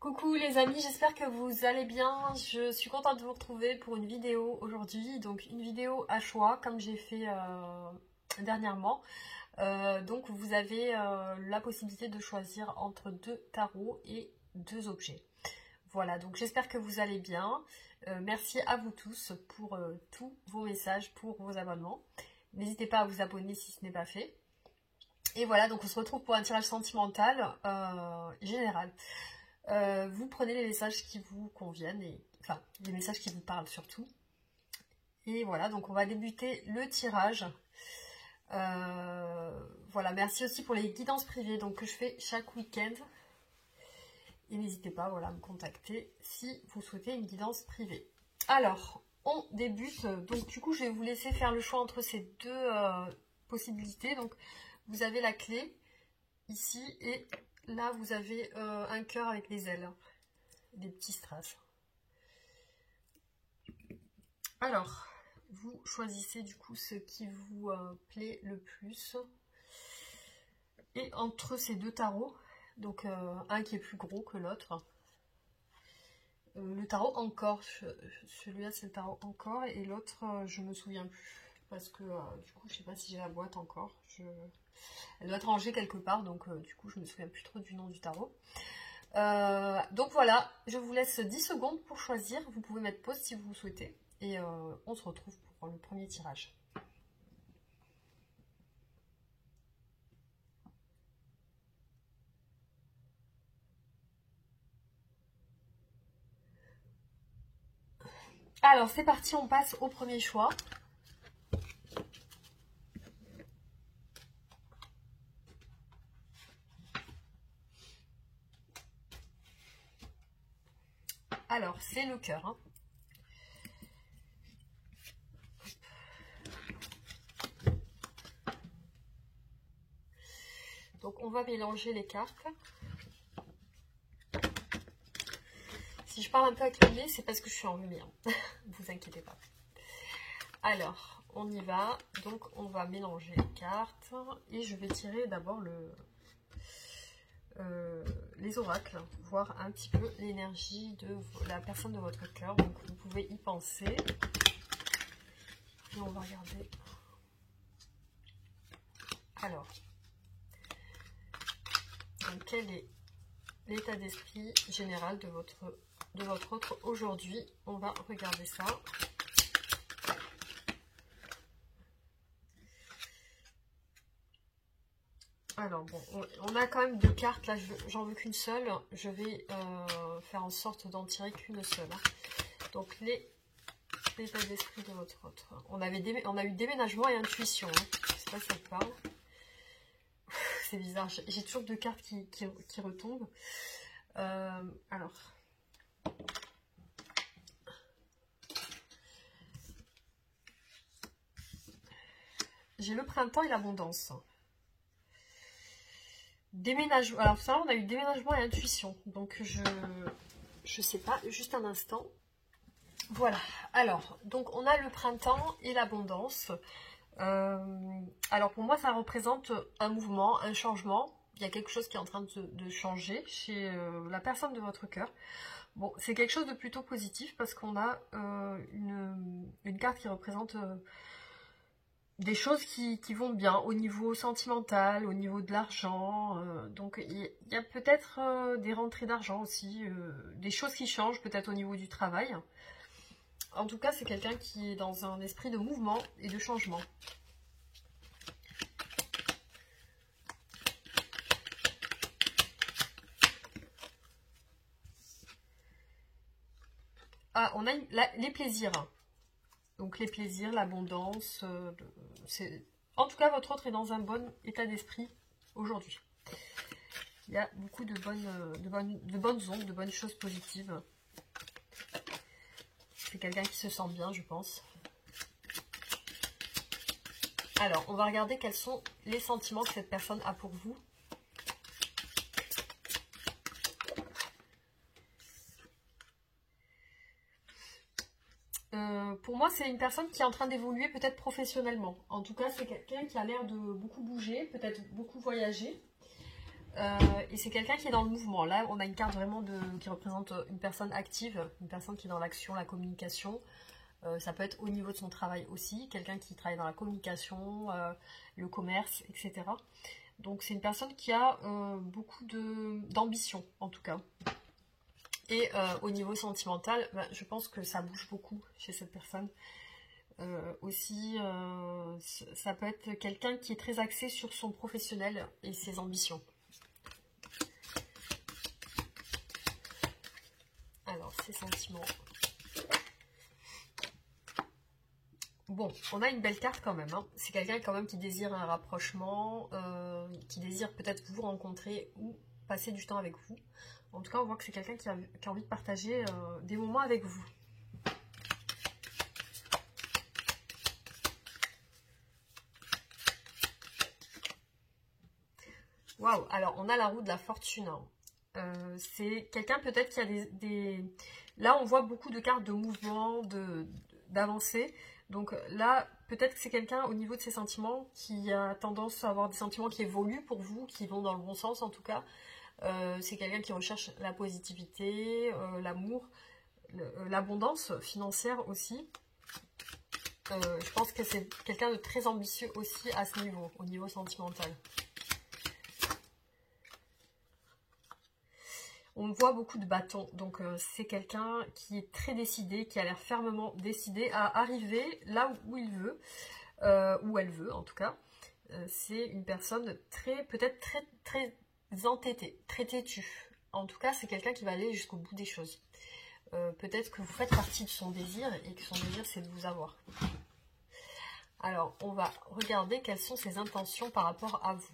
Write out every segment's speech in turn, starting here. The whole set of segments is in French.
Coucou les amis, j'espère que vous allez bien. Je suis contente de vous retrouver pour une vidéo aujourd'hui. Donc une vidéo à choix comme j'ai fait dernièrement. Donc vous avez la possibilité de choisir entre deux tarots et deux objets. Voilà, donc j'espère que vous allez bien. Merci à vous tous pour tous vos messages, pour vos abonnements. N'hésitez pas à vous abonner si ce n'est pas fait. Et voilà, donc on se retrouve pour un tirage sentimental général. Vous prenez les messages qui vous conviennent, enfin les messages qui vous parlent surtout. Et voilà, donc on va débuter le tirage. Voilà, merci aussi pour les guidances privées donc, que je fais chaque week-end. Et n'hésitez pas voilà, à me contacter si vous souhaitez une guidance privée. Alors, on débute. Donc du coup, je vais vous laisser faire le choix entre ces deux possibilités. Donc, vous avez la clé ici et là, vous avez un cœur avec des ailes, des petits strass. Alors, vous choisissez du coup ce qui vous plaît le plus. Et entre ces deux tarots, donc un qui est plus gros que l'autre, le tarot encore, celui-là c'est le tarot encore, et l'autre je me souviens plus, parce que du coup je sais pas si j'ai la boîte encore. Elle doit être rangée quelque part, donc du coup je me souviens plus trop du nom du tarot. Donc voilà, je vous laisse 10 secondes pour choisir. Vous pouvez mettre pause si vous le souhaitez. Et on se retrouve pour le premier tirage. Alors c'est parti, on passe au premier choix. Alors, c'est le cœur. Hein. Donc, on va mélanger les cartes. Si je parle un peu avec le nez, c'est parce que je suis enrhumée. Hein. Vous inquiétez pas. Alors, on y va. Donc, on va mélanger les cartes. Et je vais tirer d'abord les oracles, voir un petit peu l'énergie de la personne de votre cœur. Donc vous pouvez y penser. Et on va regarder. Alors, donc, quel est l'état d'esprit général de votre autre aujourd'hui? On va regarder ça. Alors bon, on a quand même deux cartes, là j'en veux qu'une seule, je vais faire en sorte d'en tirer qu'une seule. Hein. Donc l'état d'esprit de votre autre. On a eu déménagement et intuition, hein. Je sais pas si ça te parle. C'est bizarre, j'ai toujours deux cartes qui retombent. Alors. J'ai le printemps et l'abondance. Déménagement. Alors, ça, on a eu déménagement et intuition. Donc, je sais pas, juste un instant. Voilà. Alors, donc, on a le printemps et l'abondance. Alors, pour moi, ça représente un mouvement, un changement. Il y a quelque chose qui est en train de changer chez la personne de votre cœur. Bon, c'est quelque chose de plutôt positif parce qu'on a une carte qui représente... des choses qui vont bien au niveau sentimental, au niveau de l'argent. Donc il y a peut-être des rentrées d'argent aussi, des choses qui changent peut-être au niveau du travail. En tout cas, c'est quelqu'un qui est dans un esprit de mouvement et de changement. Ah, on a les plaisirs. Donc les plaisirs, l'abondance, en tout cas votre autre est dans un bon état d'esprit aujourd'hui. Il y a beaucoup de bonnes ondes, de bonnes choses positives. C'est quelqu'un qui se sent bien, je pense. Alors, on va regarder quels sont les sentiments que cette personne a pour vous. Pour moi, c'est une personne qui est en train d'évoluer peut-être professionnellement. En tout cas, c'est quelqu'un qui a l'air de beaucoup bouger, peut-être beaucoup voyager. Et c'est quelqu'un qui est dans le mouvement. Là, on a une carte vraiment qui représente une personne active, une personne qui est dans l'action, la communication. Ça peut être au niveau de son travail aussi, quelqu'un qui travaille dans la communication, le commerce, etc. Donc c'est une personne qui a beaucoup d'ambition, en tout cas. Et au niveau sentimental, bah, je pense que ça bouge beaucoup chez cette personne. Aussi, ça peut être quelqu'un qui est très axé sur son professionnel et ses ambitions. Alors, ses sentiments. Bon, on a une belle carte quand même. Hein. C'est quelqu'un quand même qui désire un rapprochement, qui désire peut-être vous rencontrer ou passer du temps avec vous. En tout cas, on voit que c'est quelqu'un qui a envie de partager des moments avec vous. Waouh, alors on a la roue de la fortune. Hein. C'est quelqu'un peut-être qui a des... Là, on voit beaucoup de cartes de mouvement, d'avancée. Donc là, peut-être que c'est quelqu'un au niveau de ses sentiments qui a tendance à avoir des sentiments qui évoluent pour vous, qui vont dans le bon sens en tout cas. C'est quelqu'un qui recherche la positivité, l'amour, l'abondance financière aussi. Je pense que c'est quelqu'un de très ambitieux aussi à ce niveau, au niveau sentimental. On voit beaucoup de bâtons, donc c'est quelqu'un qui est très décidé, qui a l'air fermement décidé à arriver là où il veut, où elle veut en tout cas. C'est une personne peut-être très entêtée, très têtue. En tout cas, c'est quelqu'un qui va aller jusqu'au bout des choses. Peut-être que vous faites partie de son désir et que son désir c'est de vous avoir. Alors, on va regarder quelles sont ses intentions par rapport à vous.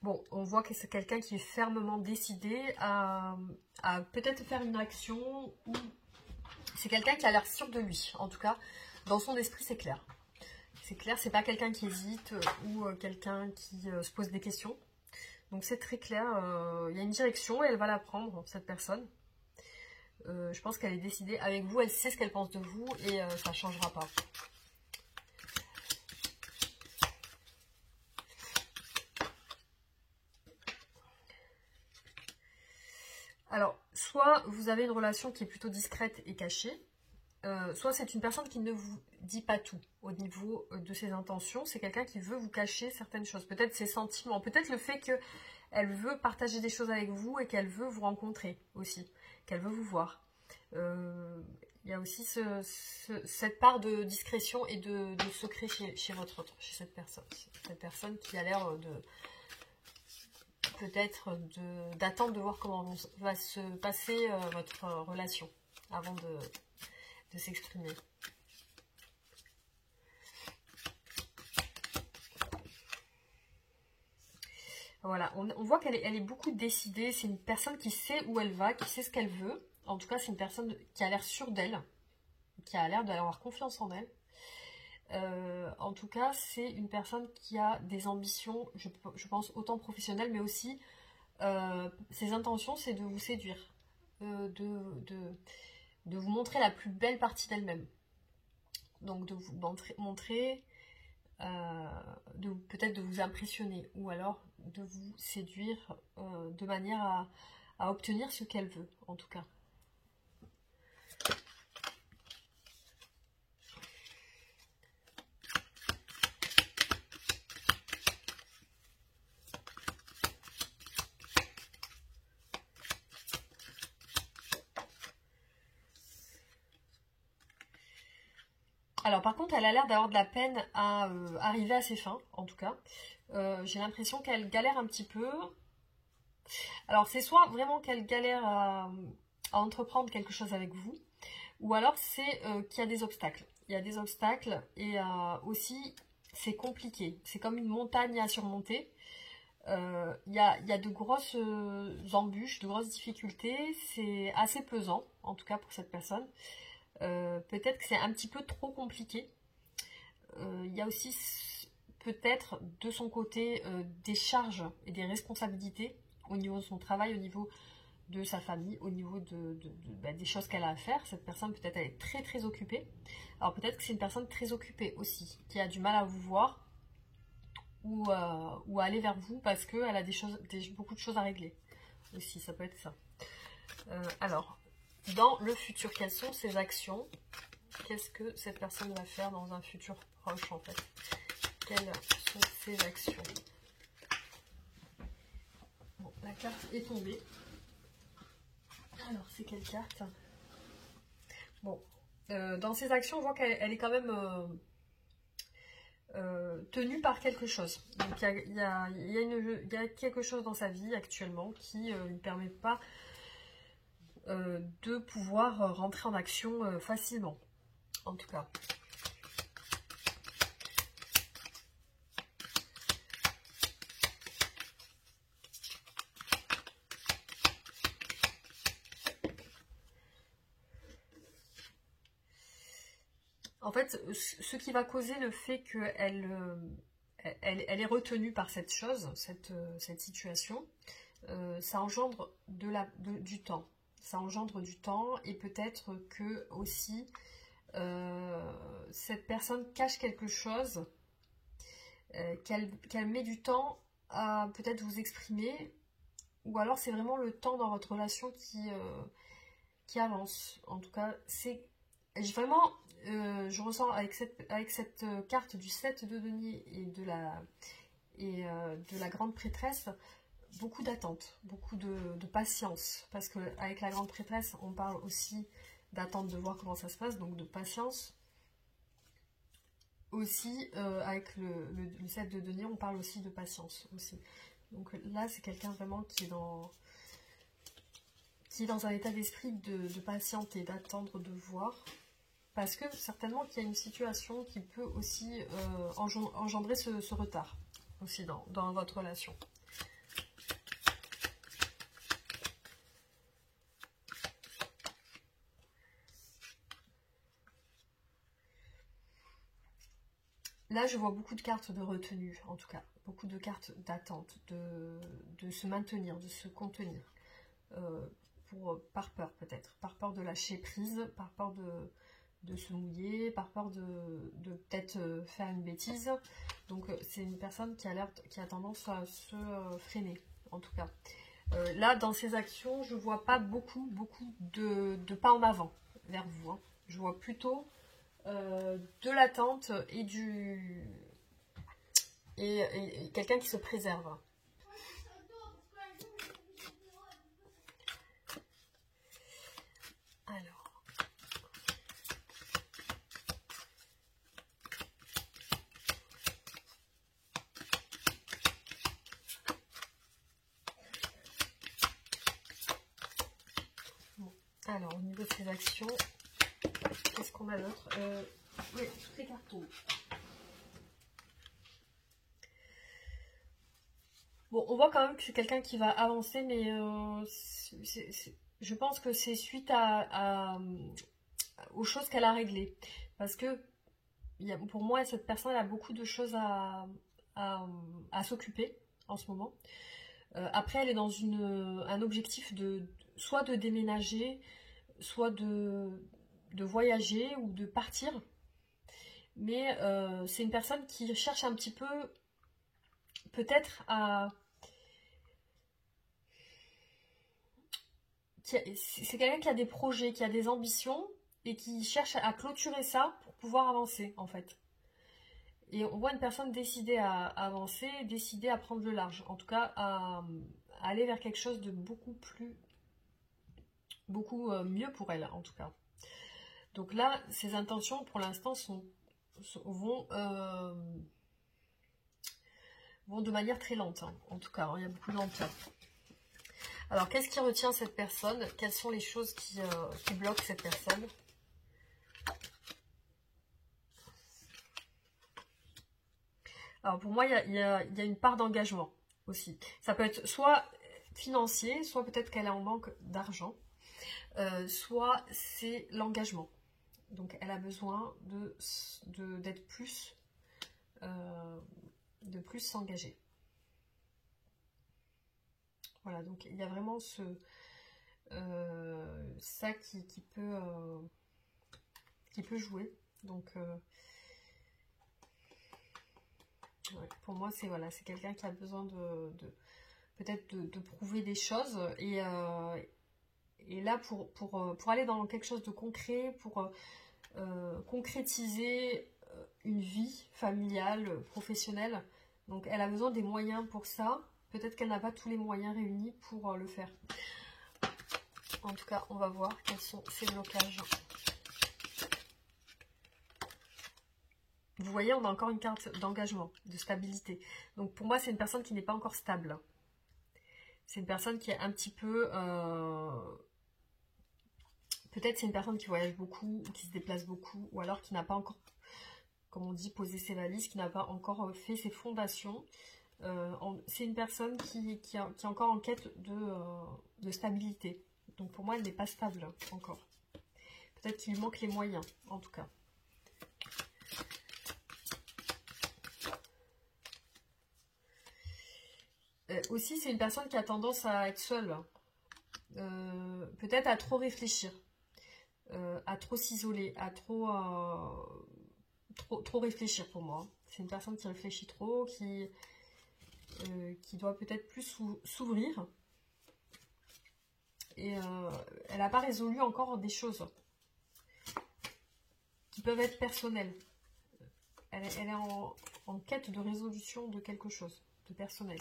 Bon, on voit que c'est quelqu'un qui est fermement décidé à peut-être faire une action ou c'est quelqu'un qui a l'air sûr de lui. En tout cas, dans son esprit, c'est clair. C'est clair, c'est pas quelqu'un qui hésite ou quelqu'un qui se pose des questions. Donc c'est très clair, il y a une direction et elle va la prendre, cette personne. Je pense qu'elle est décidée avec vous, elle sait ce qu'elle pense de vous et ça ne changera pas. Alors, soit vous avez une relation qui est plutôt discrète et cachée, soit c'est une personne qui ne vous dit pas tout au niveau de ses intentions. C'est quelqu'un qui veut vous cacher certaines choses. Peut-être ses sentiments, peut-être le fait qu'elle veut partager des choses avec vous et qu'elle veut vous rencontrer aussi, qu'elle veut vous voir. Il y a aussi cette part de discrétion et de secret chez cette personne. Cette personne qui a l'air peut-être d'attendre de voir comment va se passer votre relation avant de s'exprimer. Voilà, on voit qu'elle est beaucoup décidée, c'est une personne qui sait où elle va, qui sait ce qu'elle veut. En tout cas, c'est une personne qui a l'air sûre d'elle, qui a l'air d'avoir confiance en elle. En tout cas, c'est une personne qui a des ambitions, je pense, autant professionnelles, mais aussi ses intentions, c'est de vous séduire, de vous montrer la plus belle partie d'elle-même. Donc de vous montrer, peut-être de vous impressionner, ou alors de vous séduire de manière à obtenir ce qu'elle veut, en tout cas. Alors par contre, elle a l'air d'avoir de la peine à arriver à ses fins, en tout cas. J'ai l'impression qu'elle galère un petit peu. Alors c'est soit vraiment qu'elle galère à entreprendre quelque chose avec vous, ou alors c'est qu'il y a des obstacles. Il y a des obstacles et aussi c'est compliqué. C'est comme une montagne à surmonter. Il y a de grosses embûches, de grosses difficultés. C'est assez pesant, en tout cas pour cette personne. Peut-être que c'est un petit peu trop compliqué. Il y a aussi peut-être de son côté des charges et des responsabilités au niveau de son travail, au niveau de sa famille, au niveau des choses qu'elle a à faire. Cette personne peut-être elle est très très occupée. Alors peut-être que c'est une personne très occupée aussi, qui a du mal à vous voir ou à aller vers vous parce qu'elle a beaucoup de choses à régler aussi, ça peut être ça. Alors, dans le futur, quelles sont ses actions? Qu'est-ce que cette personne va faire dans un futur proche en fait? Quelles sont ses actions? Bon, la carte est tombée. Alors, c'est quelle carte? Bon, dans ses actions, on voit qu'elle est quand même tenue par quelque chose. Donc, il y a quelque chose dans sa vie actuellement qui ne lui permet pas de pouvoir rentrer en action facilement, en tout cas. En fait, ce qui va causer le fait qu'elle elle est retenue par cette chose, cette situation, ça engendre du temps. Ça engendre du temps et peut-être que aussi cette personne cache quelque chose, qu'elle met du temps à peut-être vous exprimer, ou alors c'est vraiment le temps dans votre relation qui avance. En tout cas, c'est vraiment, je ressens avec cette carte du 7 de denier et de la grande prêtresse, beaucoup d'attente, beaucoup de patience, parce qu'avec la grande prêtresse, on parle aussi d'attente de voir comment ça se passe, donc de patience. Aussi, avec le 7 de denier, on parle aussi de patience. Aussi. Donc là, c'est quelqu'un vraiment qui est dans un état d'esprit de patienter, d'attendre, de voir. Parce que certainement qu'il y a une situation qui peut aussi engendrer ce retard aussi dans votre relation. Là, je vois beaucoup de cartes de retenue, en tout cas. Beaucoup de cartes d'attente, de se maintenir, de se contenir. Par peur, peut-être. Par peur de lâcher prise, par peur de se mouiller, par peur de peut-être faire une bêtise. Donc, c'est une personne qui a tendance à se freiner, en tout cas. Là, dans ses actions, je vois pas beaucoup de pas en avant vers vous. Hein. Je vois plutôt de l'attente et et quelqu'un qui se préserve. Alors. Bon. Alors, au niveau de ses actions, qu'est-ce qu'on a d'autre? Oui, toutes les cartes tombent. Bon, on voit quand même que c'est quelqu'un qui va avancer, mais je pense que c'est suite aux choses qu'elle a réglées. Parce que pour moi, cette personne elle a beaucoup de choses à s'occuper en ce moment. Après, elle est dans un objectif soit de déménager, soit de voyager ou de partir. Mais c'est une personne qui cherche un petit peu, peut-être c'est quelqu'un qui a des projets, qui a des ambitions et qui cherche à clôturer ça pour pouvoir avancer en fait. Et on voit une personne décidée à avancer, décidée à prendre le large, en tout cas à aller vers quelque chose de beaucoup mieux pour elle en tout cas. Donc là, ses intentions pour l'instant vont de manière très lente, hein, en tout cas, hein, il y a beaucoup de lenteur. Alors, qu'est-ce qui retient cette personne? Quelles sont les choses qui bloquent cette personne? Alors, pour moi, il y a une part d'engagement aussi. Ça peut être soit financier, soit peut-être qu'elle est en manque d'argent, soit c'est l'engagement. Donc, elle a besoin d'être plus, de plus s'engager. Voilà, donc il y a vraiment ça qui peut jouer. Donc ouais, pour moi, c'est voilà, c'est quelqu'un qui a besoin peut-être de prouver des choses. Et là, pour aller dans quelque chose de concret, pour concrétiser une vie familiale, professionnelle. Donc elle a besoin des moyens pour ça. Peut-être qu'elle n'a pas tous les moyens réunis pour le faire. En tout cas, on va voir quels sont ces blocages. Vous voyez, on a encore une carte d'engagement, de stabilité. Donc pour moi, c'est une personne qui n'est pas encore stable. C'est une personne qui est un petit peu... Peut-être c'est une personne qui voyage beaucoup, ou qui se déplace beaucoup, ou alors qui n'a pas encore, comme on dit, posé ses valises, qui n'a pas encore fait ses fondations. C'est une personne qui est encore en quête de stabilité. Donc pour moi, elle n'est pas stable encore. Peut-être qu'il lui manque les moyens, en tout cas. Aussi, c'est une personne qui a tendance à être seule. Peut-être à trop réfléchir. À trop s'isoler, à trop réfléchir pour moi. C'est une personne qui réfléchit trop, qui doit peut-être plus s'ouvrir. Et elle n'a pas résolu encore des choses qui peuvent être personnelles. Elle est en quête de résolution de quelque chose, de personnel.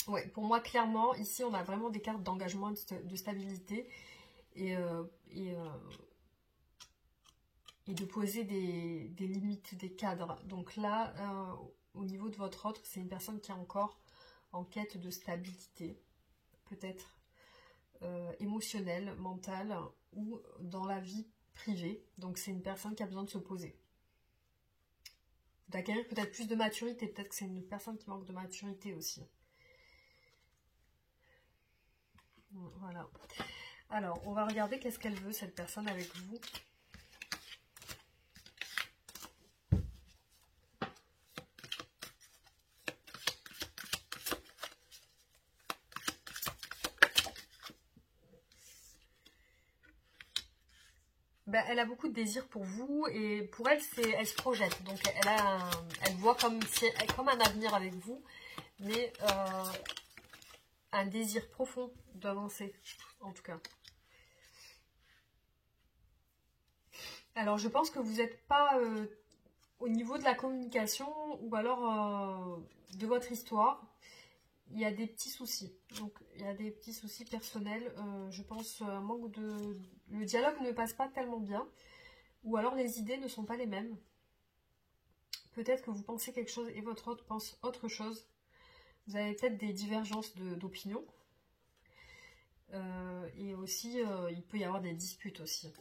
Ouais, pour moi, clairement, ici, on a vraiment des cartes d'engagement, de stabilité et de poser des limites, des cadres. Donc là, au niveau de votre autre, c'est une personne qui est encore en quête de stabilité, peut-être émotionnelle, mentale ou dans la vie privée. Donc c'est une personne qui a besoin de se poser. D'acquérir peut-être plus de maturité, peut-être que c'est une personne qui manque de maturité aussi. Voilà. Alors, on va regarder qu'est-ce qu'elle veut, cette personne, avec vous. Ben, elle a beaucoup de désirs pour vous et pour elle, elle se projette. Donc, elle voit comme un avenir avec vous, mais un désir profond d'avancer, en tout cas. Alors, je pense que vous n'êtes pas au niveau de la communication ou alors de votre histoire. Il y a des petits soucis. Donc, il y a des petits soucis personnels. Je pense un manque de... Le dialogue ne passe pas tellement bien. Ou alors, les idées ne sont pas les mêmes. Peut-être que vous pensez quelque chose et votre autre pense autre chose. Vous avez peut-être des divergences d'opinion. Et aussi, il peut y avoir des disputes aussi.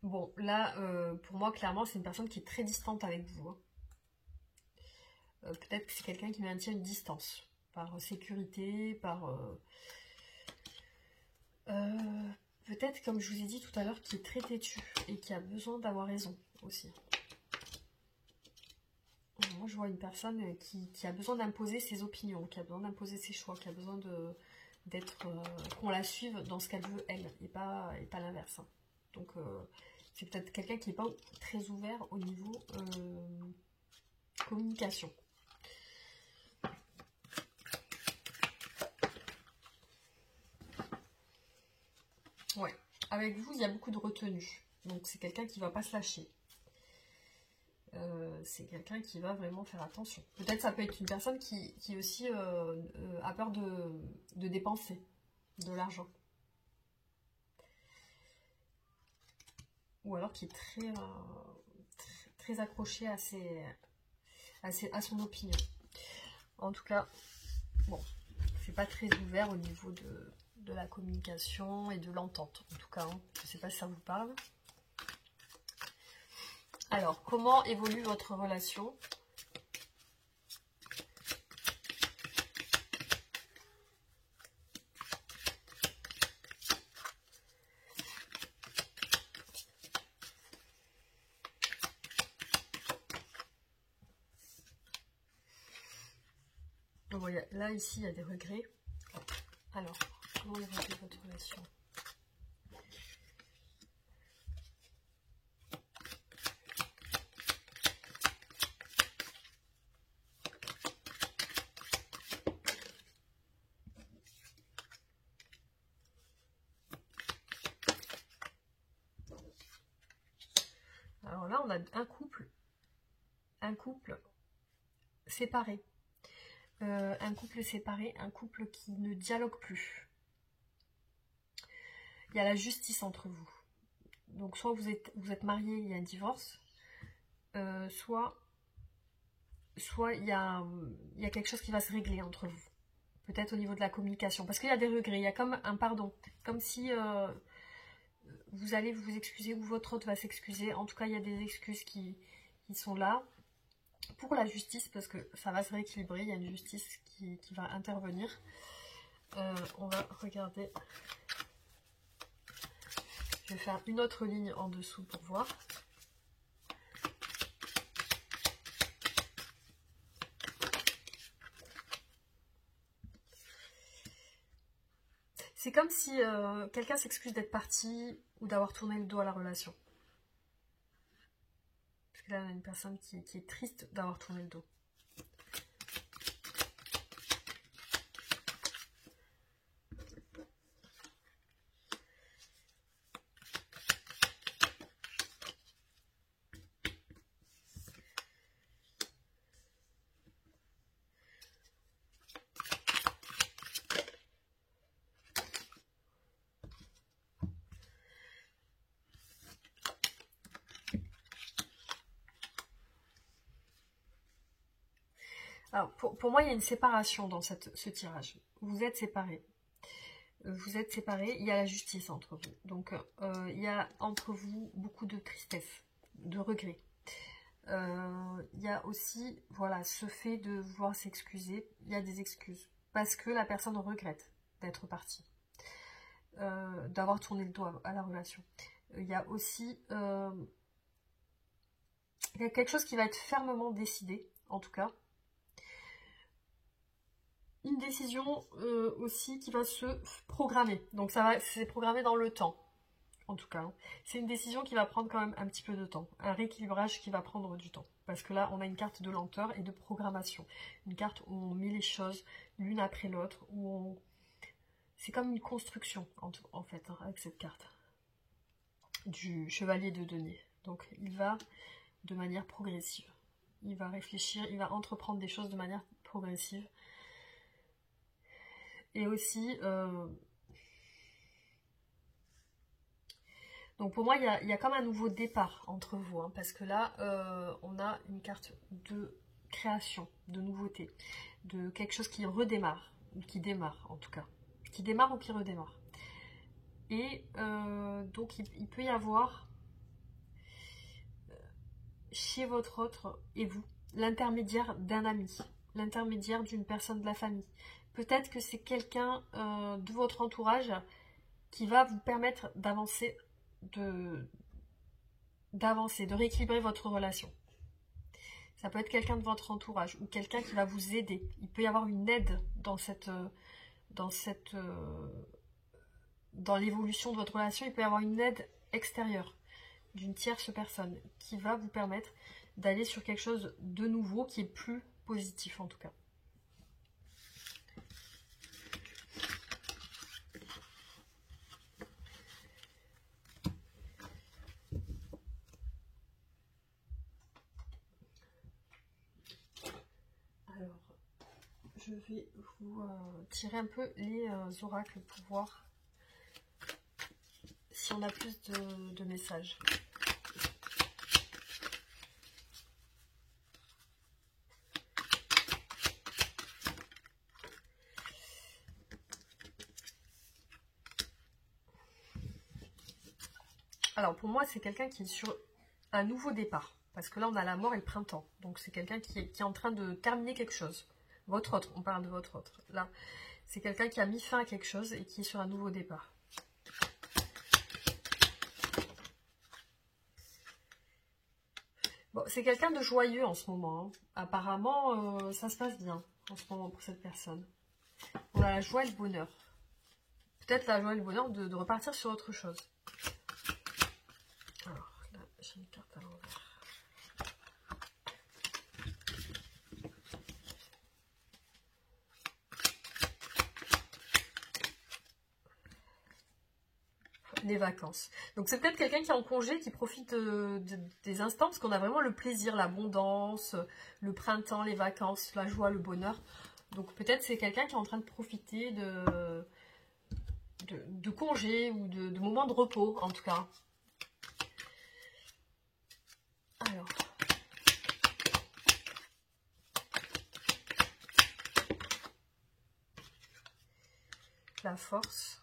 Bon, là, pour moi, clairement, c'est une personne qui est très distante avec vous. Hein. Peut-être que c'est quelqu'un qui maintient une distance. Par sécurité, peut-être, comme je vous ai dit tout à l'heure, qui est très têtu et qui a besoin d'avoir raison aussi. Moi, je vois une personne qui a besoin d'imposer ses opinions, qui a besoin d'imposer ses choix, qui a besoin d'être qu'on la suive dans ce qu'elle veut, elle, et pas l'inverse. Hein. Donc, c'est peut-être quelqu'un qui n'est pas très ouvert au niveau communication. Ouais, avec vous, il y a beaucoup de retenue. Donc, c'est quelqu'un qui ne va pas se lâcher. C'est quelqu'un qui va vraiment faire attention. Peut-être ça peut être une personne qui aussi a peur de dépenser de l'argent. Ou alors qui est très accroché à son opinion. En tout cas, bon, c'est pas très ouvert au niveau de la communication et de l'entente, en tout cas. Hein. Je ne sais pas si ça vous parle. Alors, comment évolue votre relation? Bon, là, ici, il y a des regrets. Alors, comment évolue votre relation? Alors là, on a un couple séparé. Un couple séparé, un couple qui ne dialogue plus. Il y a la justice entre vous. Donc soit vous êtes mariés, il y a un divorce, soit il y a quelque chose qui va se régler entre vous. Peut-être au niveau de la communication. Parce qu'il y a des regrets, il y a comme un pardon. Comme si vous allez vous excuser ou votre autre va s'excuser. En tout cas, il y a des excuses qui sont là. Pour la justice, parce que ça va se rééquilibrer, il y a une justice qui va intervenir. On va regarder. Je vais faire une autre ligne en dessous pour voir. C'est comme si quelqu'un s'excuse d'être parti ou d'avoir tourné le dos à la relation. Parce que là, on a une personne qui est triste d'avoir tourné le dos. Alors, pour moi, il y a une séparation dans ce tirage. Vous êtes séparés. Vous êtes séparés, il y a la justice entre vous. Donc, il y a entre vous beaucoup de tristesse, de regret. Il y a aussi, voilà, ce fait de vouloir s'excuser. Il y a des excuses. Parce que la personne regrette d'être partie. D'avoir tourné le dos à la relation. Il y a aussi il y a quelque chose qui va être fermement décidé, en tout cas. Une décision aussi qui va se programmer. Donc c'est programmé dans le temps, en tout cas. C'est une décision qui va prendre quand même un petit peu de temps. Un rééquilibrage qui va prendre du temps. Parce que là, on a une carte de lenteur et de programmation. Une carte où on met les choses l'une après l'autre. C'est comme une construction, en fait, hein, avec cette carte. Du chevalier de denier. Donc, il va de manière progressive. Il va réfléchir, il va entreprendre des choses de manière progressive. Et aussi, donc pour moi, il y a comme un nouveau départ entre vous, hein, parce que là, on a une carte de création, de nouveauté, de quelque chose qui redémarre, qui démarre en tout cas, qui démarre ou qui redémarre. Et donc, il peut y avoir, chez votre autre et vous, l'intermédiaire d'un ami, l'intermédiaire d'une personne de la famille. Peut-être que c'est quelqu'un de votre entourage qui va vous permettre d'avancer, de rééquilibrer votre relation. Ça peut être quelqu'un de votre entourage ou quelqu'un qui va vous aider. Il peut y avoir une aide dans l'évolution de votre relation. Il peut y avoir une aide extérieure d'une tierce personne qui va vous permettre d'aller sur quelque chose de nouveau qui est plus positif en tout cas. Je vais vous tirer un peu les oracles pour voir si on a plus de messages. Alors pour moi, c'est quelqu'un qui est sur un nouveau départ. Parce que là, on a la mort et le printemps. Donc c'est quelqu'un qui est en train de terminer quelque chose. Votre autre, on parle de votre autre. Là, c'est quelqu'un qui a mis fin à quelque chose et qui est sur un nouveau départ. Bon, c'est quelqu'un de joyeux en ce moment. Hein. Apparemment, ça se passe bien en ce moment pour cette personne. On a la joie et le bonheur. Peut-être la joie et le bonheur de repartir sur autre chose. Alors, là, j'ai une carte à l'envers. Les vacances. Donc c'est peut-être quelqu'un qui est en congé, qui profite des instants, parce qu'on a vraiment le plaisir, l'abondance, le printemps, les vacances, la joie, le bonheur. Donc peut-être c'est quelqu'un qui est en train de profiter de congés ou de moments de repos, en tout cas. Alors. La force.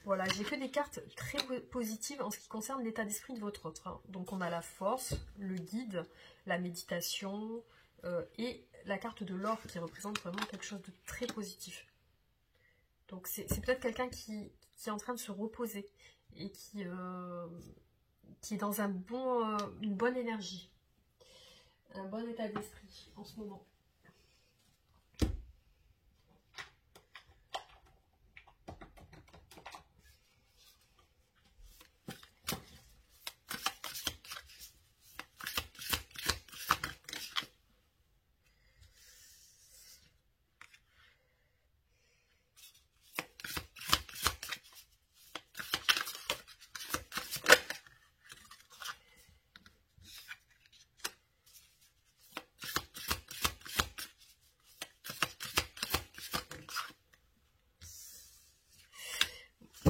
Voilà, j'ai que des cartes très positives en ce qui concerne l'état d'esprit de votre autre. Hein. Donc on a la force, le guide, la méditation et la carte de l'or qui représente vraiment quelque chose de très positif. Donc c'est peut-être quelqu'un qui est en train de se reposer et qui est dans une bonne énergie, un bon état d'esprit en ce moment.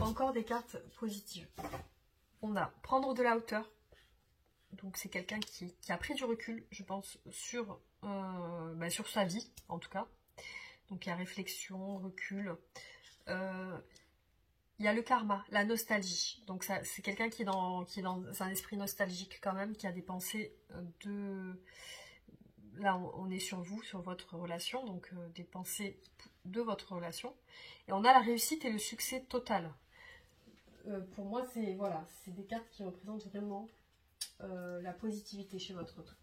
Encore des cartes positives. On a prendre de la hauteur. Donc c'est quelqu'un qui a pris du recul, je pense, sur sa vie, en tout cas. Donc il y a réflexion, recul. Il y a le karma, la nostalgie. Donc c'est quelqu'un qui est dans un esprit nostalgique quand même, qui a des pensées de... Là, on est sur vous, sur votre relation, donc des pensées de votre relation. Et on a la réussite et le succès total. Pour moi, c'est des cartes qui représentent vraiment la positivité chez votre autre.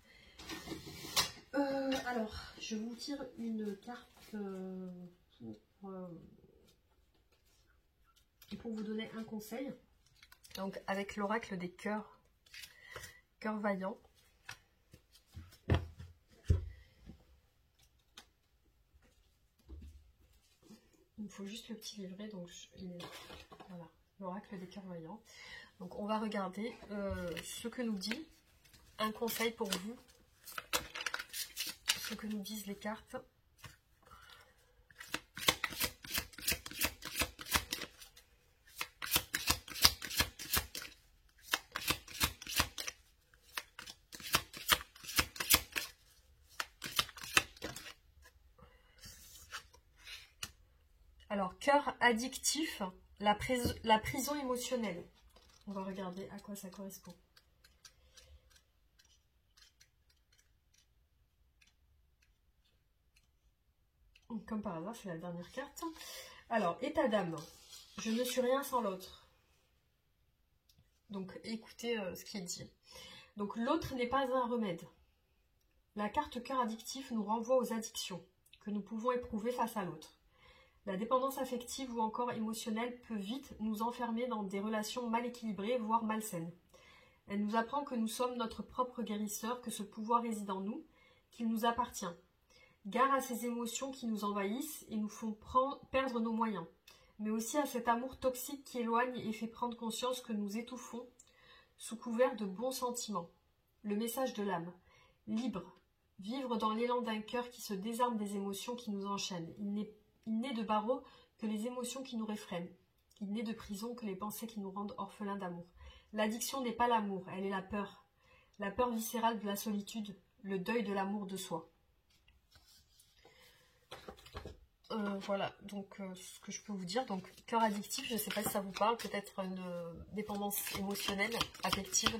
Alors, je vous tire une carte pour vous donner un conseil. Donc, avec l'oracle des cœurs vaillants. Il me faut juste le petit livret, donc voilà. L'oracle des cœurs vaillants. Donc on va regarder ce que nous dit un conseil pour vous, ce que nous disent les cartes. Alors, cœur addictif, la prison émotionnelle. On va regarder à quoi ça correspond. Comme par hasard, c'est la dernière carte. Alors, état d'âme. Je ne suis rien sans l'autre. Donc, écoutez ce qui est dit. Donc, l'autre n'est pas un remède. La carte cœur addictif nous renvoie aux addictions que nous pouvons éprouver face à l'autre. La dépendance affective ou encore émotionnelle peut vite nous enfermer dans des relations mal équilibrées, voire malsaines. Elle nous apprend que nous sommes notre propre guérisseur, que ce pouvoir réside en nous, qu'il nous appartient. Gare à ces émotions qui nous envahissent et nous font perdre nos moyens, mais aussi à cet amour toxique qui éloigne et fait prendre conscience que nous étouffons sous couvert de bons sentiments. Le message de l'âme. Libre. Vivre dans l'élan d'un cœur qui se désarme des émotions qui nous enchaînent. Il n'est de barreau que les émotions qui nous réfrènent. Il n'est de prison que les pensées qui nous rendent orphelins d'amour. L'addiction n'est pas l'amour, elle est la peur. La peur viscérale de la solitude, le deuil de l'amour de soi. Voilà, donc ce que je peux vous dire, donc cœur addictif, je ne sais pas si ça vous parle, peut-être une dépendance émotionnelle, affective.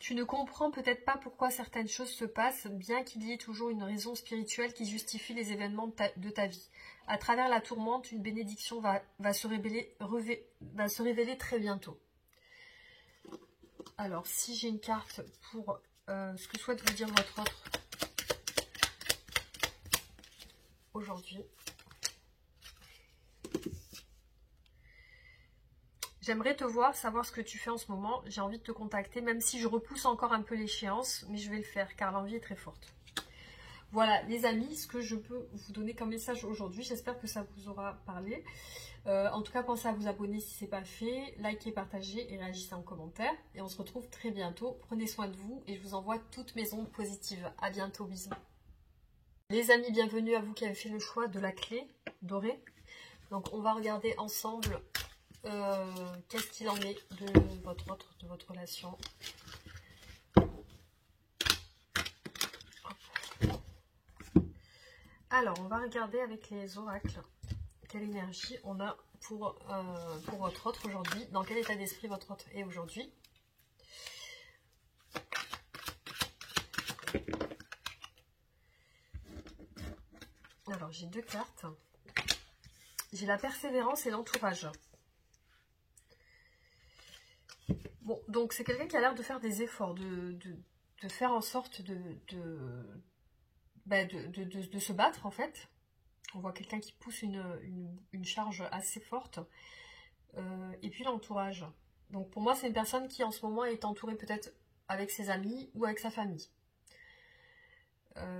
Tu ne comprends peut-être pas pourquoi certaines choses se passent, bien qu'il y ait toujours une raison spirituelle qui justifie les événements de ta vie. À travers la tourmente, une bénédiction va se révéler très bientôt. Alors, si j'ai une carte pour ce que souhaite vous dire votre autre aujourd'hui. J'aimerais te voir, savoir ce que tu fais en ce moment. J'ai envie de te contacter, même si je repousse encore un peu l'échéance, mais je vais le faire car l'envie est très forte. Voilà, les amis, ce que je peux vous donner comme message aujourd'hui. J'espère que ça vous aura parlé. En tout cas, pensez à vous abonner si ce n'est pas fait, likez, partagez et réagissez en commentaire. Et on se retrouve très bientôt. Prenez soin de vous et je vous envoie toutes mes ondes positives. À bientôt, bisous. Les amis, bienvenue à vous qui avez fait le choix de la clé dorée. Donc, on va regarder ensemble qu'est-ce qu'il en est de votre autre, de votre relation. Alors, on va regarder avec les oracles quelle énergie on a pour votre autre aujourd'hui. Dans quel état d'esprit votre autre est aujourd'hui. Alors, j'ai deux cartes. J'ai la persévérance et l'entourage. Bon, donc c'est quelqu'un qui a l'air de faire des efforts, de faire en sorte de se battre en fait. On voit quelqu'un qui pousse une charge assez forte. Et puis l'entourage. Donc pour moi c'est une personne qui en ce moment est entourée peut-être avec ses amis ou avec sa famille.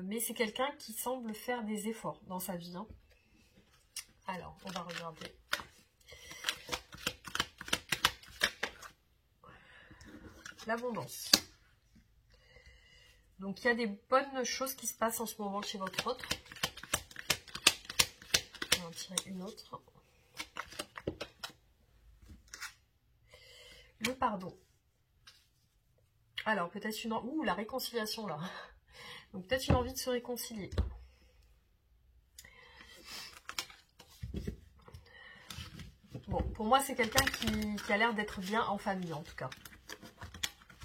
Mais c'est quelqu'un qui semble faire des efforts dans sa vie. Hein. Alors on va regarder. L'abondance. Donc il y a des bonnes choses qui se passent en ce moment chez votre autre. On va en tirer une autre. Le pardon. Alors peut-être une... Ouh, la réconciliation là. Donc peut-être une envie de se réconcilier. Bon, pour moi c'est quelqu'un qui a l'air d'être bien en famille en tout cas.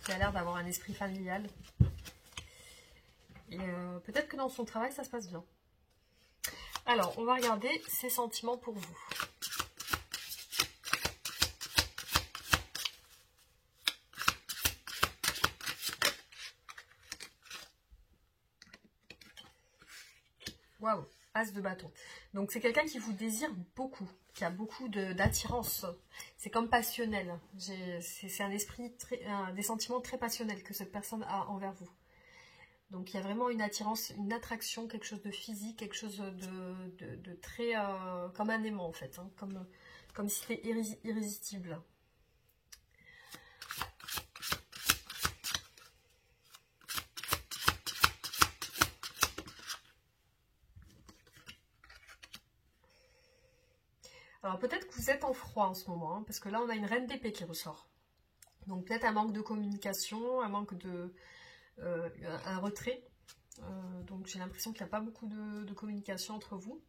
Qui a l'air d'avoir un esprit familial. Et peut-être que dans son travail, ça se passe bien. Alors, on va regarder ses sentiments pour vous. Waouh, as de bâton. Donc, c'est quelqu'un qui vous désire beaucoup, qui a beaucoup d'attirance. C'est comme passionnel. C'est un esprit, des sentiments très passionnels que cette personne a envers vous. Donc, il y a vraiment une attirance, une attraction, quelque chose de physique, quelque chose de très... comme un aimant, en fait. Hein, comme si c'était irrésistible. Alors, peut-être que vous êtes en froid en ce moment, hein, parce que là, on a une reine d'épée qui ressort. Donc, peut-être un manque de communication, un manque de... un retrait. Donc j'ai l'impression qu'il n'y a pas beaucoup de communication entre vous.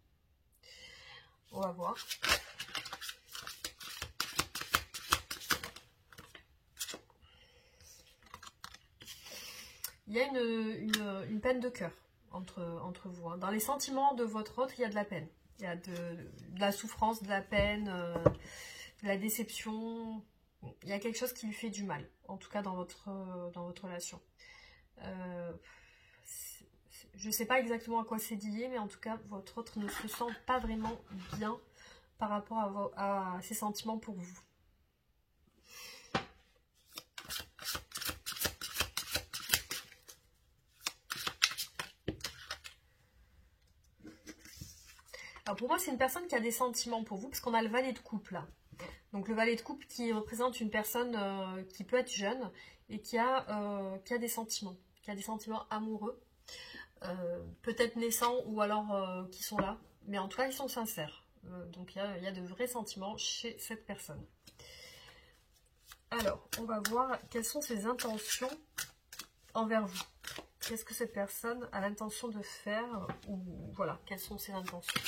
On va voir. Il y a une peine de cœur entre vous. Hein. Dans les sentiments de votre autre, il y a de la peine. Il y a de la souffrance, de la peine, de la déception. Il y a quelque chose qui lui fait du mal, en tout cas dans votre relation. Je ne sais pas exactement à quoi c'est lié, mais en tout cas, votre autre ne se sent pas vraiment bien par rapport à ses sentiments pour vous. Alors pour moi, c'est une personne qui a des sentiments pour vous, parce qu'on a le valet de coupe là. Donc le valet de coupe qui représente une personne qui peut être jeune et qui a des sentiments, amoureux. Peut-être naissants ou alors qui sont là, mais en tout cas ils sont sincères. Donc il y a de vrais sentiments chez cette personne. Alors, on va voir quelles sont ses intentions envers vous. Qu'est-ce que cette personne a l'intention de faire, ou voilà, quelles sont ses intentions.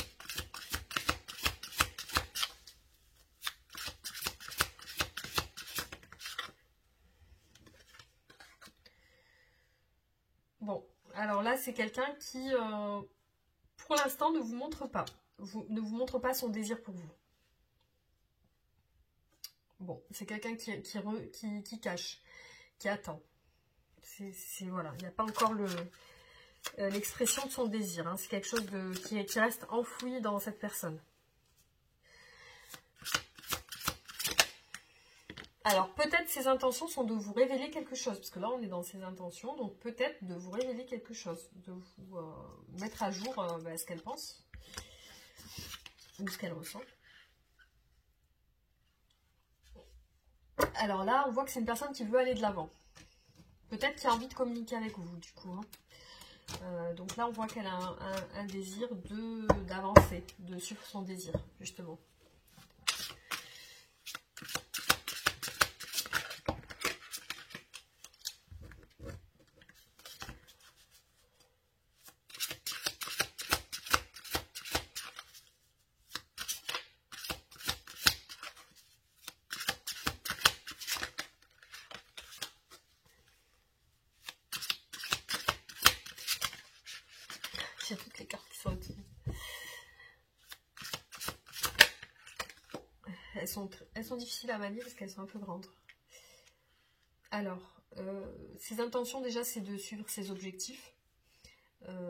Bon, alors là, c'est quelqu'un qui, pour l'instant, ne vous montre pas. Ne vous montre pas son désir pour vous. Bon, c'est quelqu'un qui cache, qui attend. Voilà, il n'y a pas encore l'expression de son désir. Hein. C'est quelque chose qui reste enfoui dans cette personne. Alors, peut-être ses intentions sont de vous révéler quelque chose, parce que là, on est dans ses intentions, donc peut-être de vous révéler quelque chose, de vous mettre à jour ce qu'elle pense, ou ce qu'elle ressent. Alors là, on voit que c'est une personne qui veut aller de l'avant. Peut-être qui a envie de communiquer avec vous, du coup. Hein. Donc là, on voit qu'elle a un désir d'avancer, de suivre son désir, justement. J'ai toutes les cartes qui sont au-dessus. Elles sont difficiles à manier parce qu'elles sont un peu grandes. Alors, ses intentions déjà, c'est de suivre ses objectifs.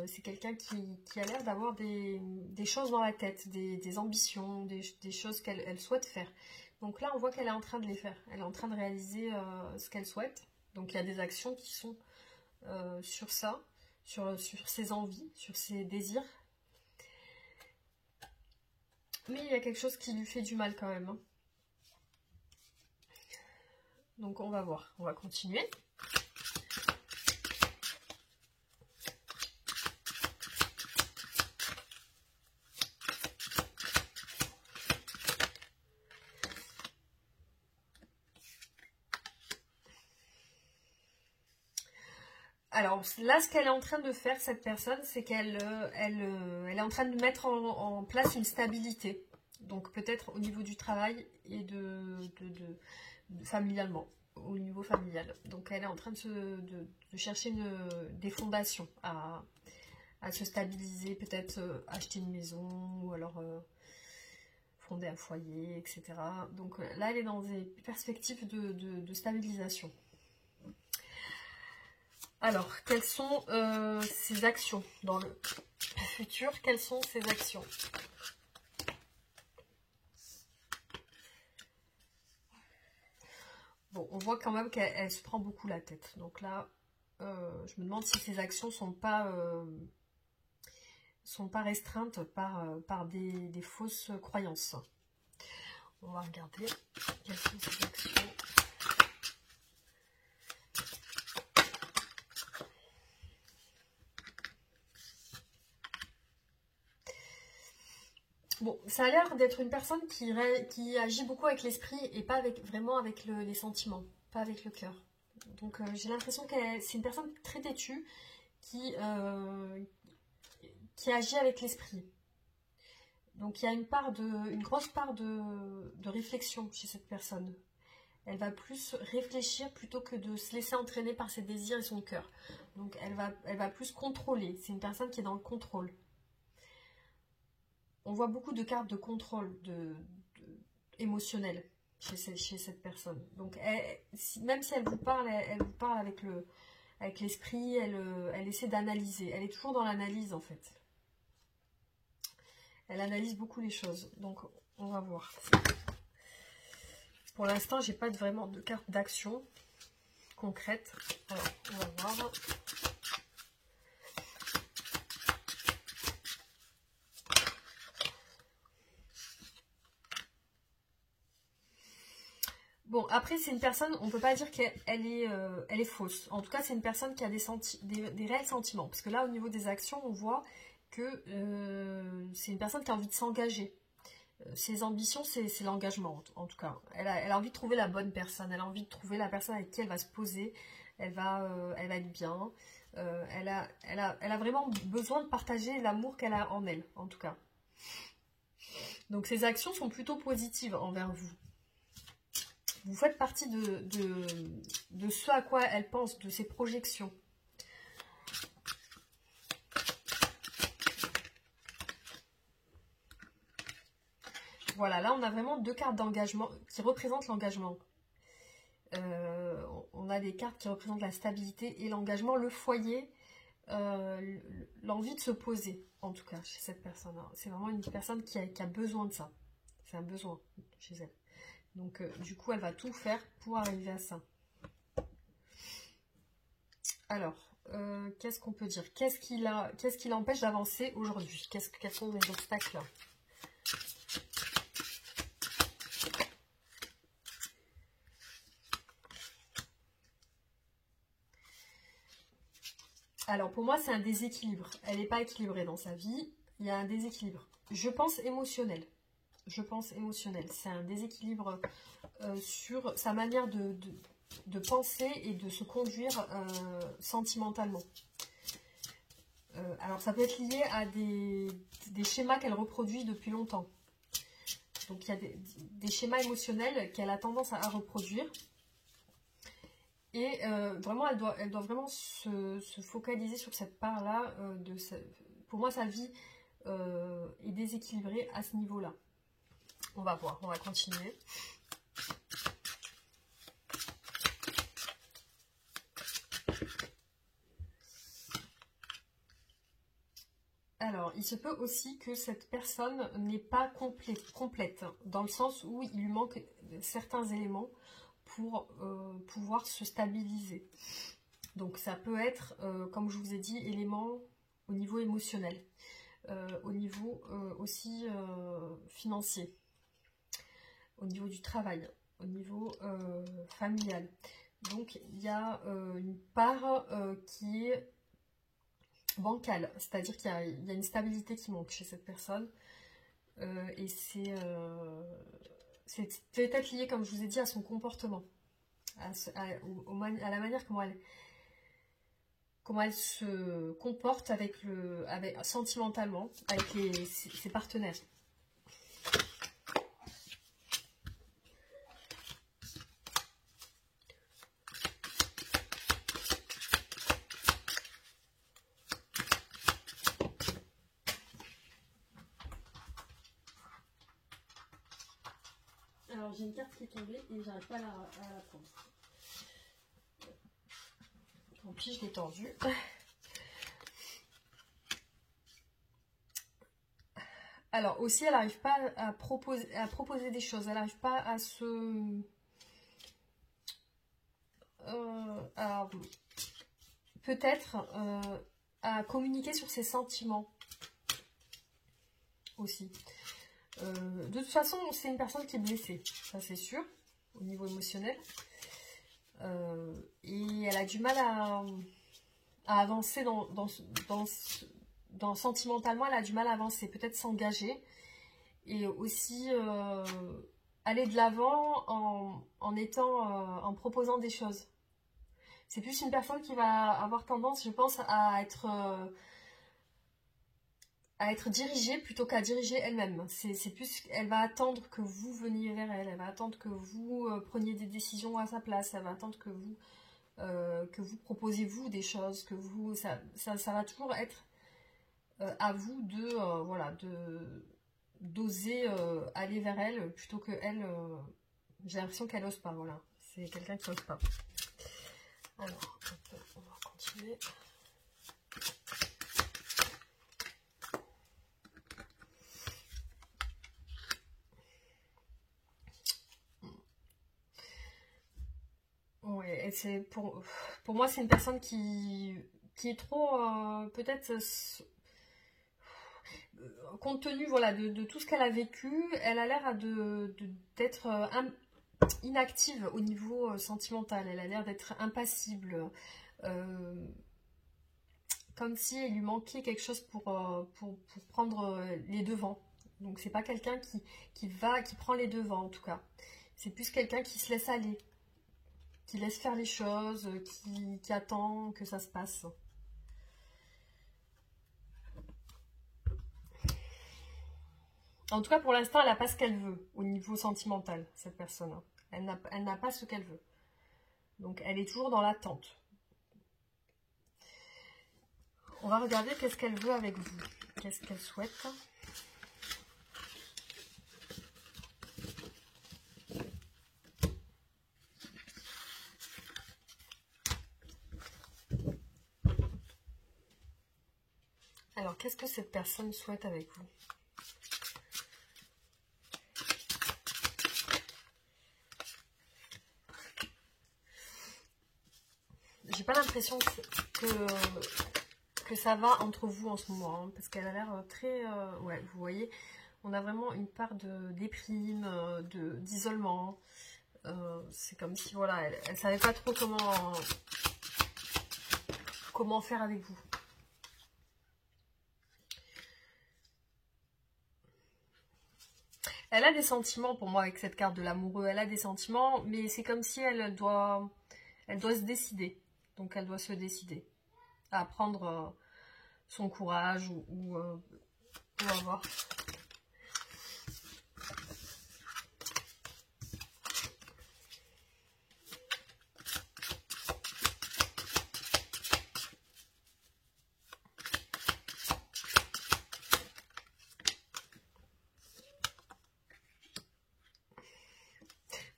C'est quelqu'un qui a l'air d'avoir des choses dans la tête, des ambitions, des choses qu'elle souhaite faire. Donc là, on voit qu'elle est en train de les faire. Elle est en train de réaliser ce qu'elle souhaite. Donc il y a des actions qui sont sur ça, sur ses envies, sur ses désirs. Mais il y a quelque chose qui lui fait du mal quand même. Hein. Donc on va voir, on va continuer. Alors là, ce qu'elle est en train de faire, cette personne, c'est qu'elle elle est en train de mettre en place une stabilité. Donc peut-être au niveau du travail et familialement, au niveau familial. Donc elle est en train de chercher des fondations à se stabiliser, peut-être acheter une maison ou alors fonder un foyer, etc. Donc là, elle est dans des perspectives de stabilisation. Alors, quelles sont ses actions dans le futur? Quelles sont ses actions? Bon, on voit quand même qu'elle se prend beaucoup la tête. Donc là, je me demande si ses actions sont pas restreintes par des fausses croyances. On va regarder quelles sont ses actions. Bon, ça a l'air d'être une personne qui agit beaucoup avec l'esprit et pas vraiment avec les sentiments, pas avec le cœur. Donc j'ai l'impression que c'est une personne très têtue qui agit avec l'esprit. Donc il y a une grosse part de réflexion chez cette personne. Elle va plus réfléchir plutôt que de se laisser entraîner par ses désirs et son cœur. Donc elle va plus contrôler. C'est une personne qui est dans le contrôle. On voit beaucoup de cartes de contrôle émotionnel chez cette personne. Donc, même si elle vous parle avec l'esprit, elle essaie d'analyser. Elle est toujours dans l'analyse, en fait. Elle analyse beaucoup les choses. Donc, on va voir. Pour l'instant, j'ai pas vraiment de carte d'action concrète. Alors, on va voir. Bon, après, c'est une personne, on ne peut pas dire qu'elle est fausse. En tout cas, c'est une personne qui a des réels sentiments. Parce que là, au niveau des actions, on voit que c'est une personne qui a envie de s'engager. Ses ambitions, c'est l'engagement, en tout cas. Elle a envie de trouver la bonne personne, elle a envie de trouver la personne avec qui elle va se poser, elle va être bien. Elle a vraiment besoin de partager l'amour qu'elle a en elle, en tout cas. Donc ses actions sont plutôt positives envers vous. Vous faites partie de ce à quoi elle pense, de ses projections. Voilà, là on a vraiment deux cartes d'engagement qui représentent l'engagement. On a des cartes qui représentent la stabilité et l'engagement, le foyer, l'envie de se poser, en tout cas, chez cette personne. C'est vraiment une personne qui a besoin de ça. C'est un besoin chez elle. Donc, du coup, elle va tout faire pour arriver à ça. Alors, qu'est-ce qu'on peut dire? Qu'est-ce qui l'empêche d'avancer aujourd'hui? Quels sont les obstacles là? Alors, pour moi, c'est un déséquilibre. Elle n'est pas équilibrée dans sa vie. Il y a un déséquilibre. Je pense émotionnel. C'est un déséquilibre sur sa manière de penser et de se conduire sentimentalement. Alors, ça peut être lié à des schémas qu'elle reproduit depuis longtemps. Donc, il y a des schémas émotionnels qu'elle a tendance à reproduire. Et vraiment, elle doit vraiment se focaliser sur cette part-là. Pour moi, sa vie est déséquilibrée à ce niveau-là. On va voir, on va continuer. Alors, il se peut aussi que cette personne n'est pas complète, dans le sens où il lui manque certains éléments pour pouvoir se stabiliser. Donc ça peut être, comme je vous ai dit, éléments au niveau émotionnel, au niveau aussi financier, au niveau du travail, au niveau familial. Donc il y a une part qui est bancale, c'est-à-dire qu'il y a une stabilité qui manque chez cette personne. Et c'est peut-être lié, comme je vous ai dit, à son comportement, à la manière comment elle se comporte sentimentalement avec ses partenaires. Alors j'ai une carte qui est tombée et j'arrive pas à la prendre. Tant pis, je l'ai tendue. Alors aussi, elle n'arrive pas à proposer des choses. Elle n'arrive pas à se... peut-être à communiquer sur ses sentiments aussi. De toute façon, c'est une personne qui est blessée, ça c'est sûr, au niveau émotionnel. Et elle a du mal à avancer sentimentalement, elle a du mal à avancer, peut-être s'engager et aussi aller de l'avant en proposant des choses. C'est plus une personne qui va avoir tendance, je pense, à être dirigée plutôt qu'à diriger elle-même. C'est plus qu'elle va attendre que vous veniez vers elle, elle va attendre que vous preniez des décisions à sa place, elle va attendre que vous proposiez vous des choses, que vous ça va toujours être à vous d'oser aller vers elle plutôt que elle. J'ai l'impression qu'elle n'ose pas, voilà. C'est quelqu'un qui n'ose pas. Alors, on va continuer. Ouais, et c'est pour moi, c'est une personne qui est trop, peut-être, compte tenu voilà, de tout ce qu'elle a vécu, elle a l'air d'être inactive au niveau sentimental, elle a l'air d'être impassible, comme si il lui manquait quelque chose pour prendre les devants. Donc c'est pas quelqu'un qui prend les devants en tout cas. C'est plus quelqu'un qui se laisse aller, qui laisse faire les choses, qui attend que ça se passe. En tout cas, pour l'instant, elle n'a pas ce qu'elle veut au niveau sentimental, cette personne. Elle n'a pas ce qu'elle veut. Donc, elle est toujours dans l'attente. On va regarder qu'est-ce qu'elle veut avec vous. Qu'est-ce qu'elle souhaite. Alors, qu'est-ce que cette personne souhaite avec vous? J'ai pas l'impression que ça va entre vous en ce moment, hein, parce qu'elle a l'air très... ouais, vous voyez, on a vraiment une part de déprime, d'isolement. C'est comme si, voilà, elle savait pas trop comment faire avec vous. Elle a des sentiments pour moi avec cette carte de l'amoureux. Elle a des sentiments, mais c'est comme si elle doit se décider. Donc elle doit se décider à prendre son courage ou on va voir.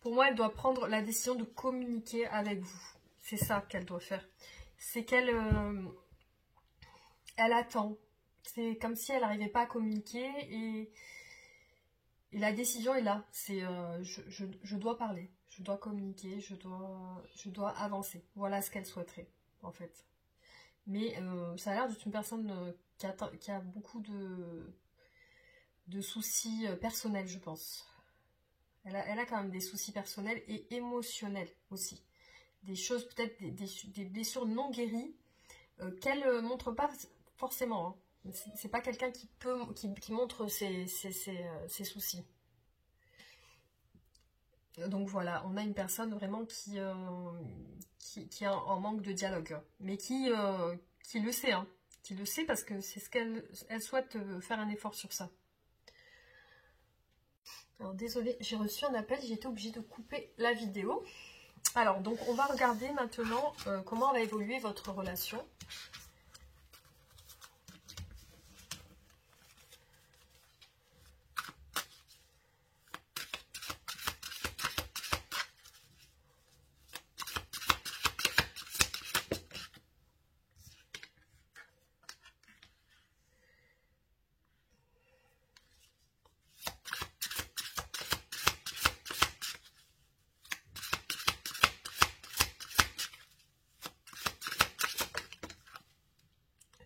Pour moi, elle doit prendre la décision de communiquer avec vous. C'est ça qu'elle doit faire. C'est qu'elle elle attend. C'est comme si elle n'arrivait pas à communiquer et la décision est là. C'est je dois parler, je dois communiquer, je dois avancer. Voilà ce qu'elle souhaiterait, en fait. Mais ça a l'air d'être une personne qui a beaucoup de soucis personnels, je pense. Elle a quand même des soucis personnels et émotionnels aussi. Des choses, peut-être des blessures non guéries qu'elle ne montre pas forcément. Hein. C'est pas quelqu'un qui montre ses soucis. Donc voilà, on a une personne vraiment qui est en manque de dialogue. Mais qui le sait, hein. Qui le sait parce que c'est ce qu'elle souhaite faire un effort sur ça. Alors désolée, j'ai reçu un appel, j'ai été obligée de couper la vidéo. Alors donc on va regarder maintenant comment va évoluer votre relation.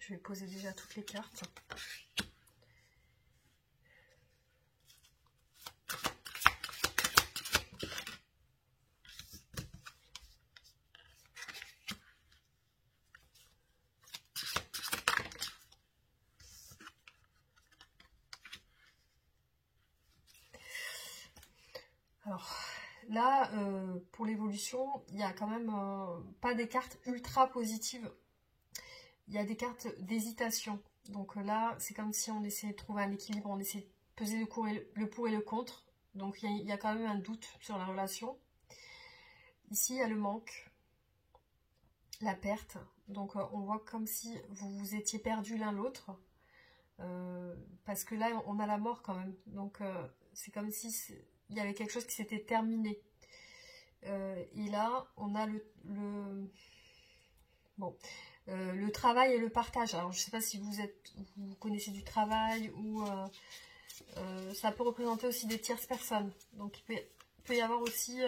Je vais poser déjà toutes les cartes. Alors là, pour l'évolution, il n'y a quand même pas des cartes ultra positives. Il y a des cartes d'hésitation. Donc là, c'est comme si on essayait de trouver un équilibre, on essayait de peser le pour et le contre. Donc il y a quand même un doute sur la relation. Ici, il y a le manque, la perte. Donc on voit comme si vous vous étiez perdus l'un l'autre. Parce que là, on a la mort quand même. Donc c'est comme si il y avait quelque chose qui s'était terminé. Et là, on a le travail et le partage. Alors, je ne sais pas si vous connaissez du travail ou ça peut représenter aussi des tierces personnes. Donc, il peut y avoir aussi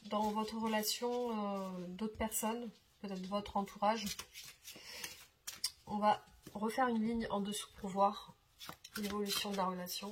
dans votre relation d'autres personnes, peut-être votre entourage. On va refaire une ligne en dessous pour voir l'évolution de la relation.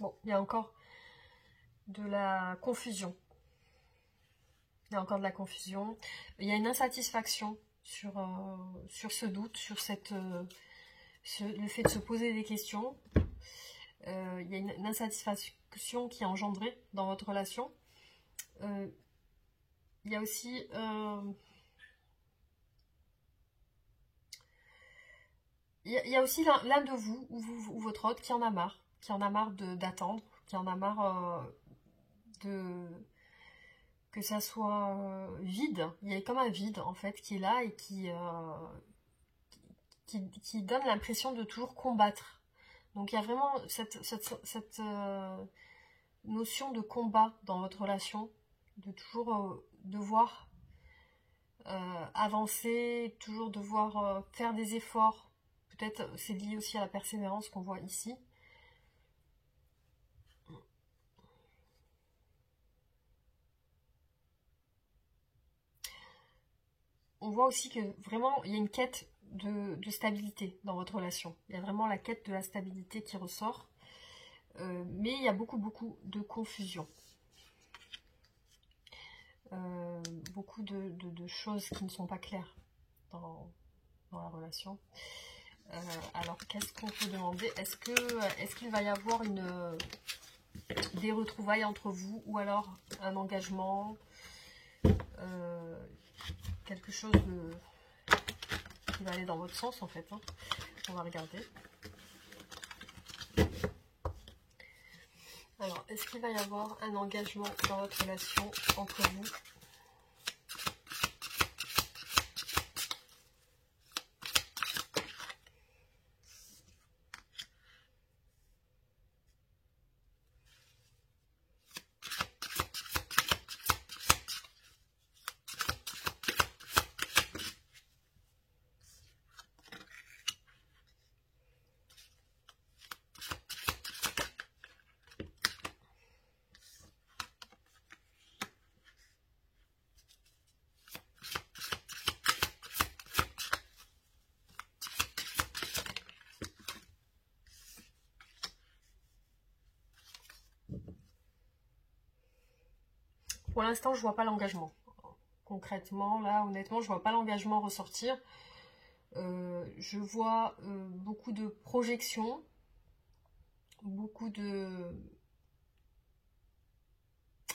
Bon, il y a encore de la confusion. Il y a encore de la confusion. Il y a une insatisfaction sur ce doute, sur le fait de se poser des questions. Il y a une insatisfaction qui est engendrée dans votre relation. Il y a aussi l'un de vous ou votre autre qui en a marre d'attendre, qui en a marre que ça soit vide. Il y a comme un vide en fait qui est là et qui donne l'impression de toujours combattre. Donc il y a vraiment cette notion de combat dans votre relation, de toujours devoir avancer, toujours devoir faire des efforts. Peut-être c'est lié aussi à la persévérance qu'on voit ici. On voit aussi que vraiment il y a une quête de stabilité dans votre relation. Il y a vraiment la quête de la stabilité qui ressort. Mais il y a beaucoup de confusion. Beaucoup de choses qui ne sont pas claires dans la relation. Alors, qu'est-ce qu'on peut demander? Est-ce qu'il va y avoir des retrouvailles entre vous ou alors un engagement, quelque chose qui va aller dans votre sens en fait, hein. On va regarder. Alors, est-ce qu'il va y avoir un engagement dans votre relation entre vous? Pour l'instant, je vois pas l'engagement. Concrètement, là, honnêtement, je vois pas l'engagement ressortir. Je vois beaucoup de projections, beaucoup de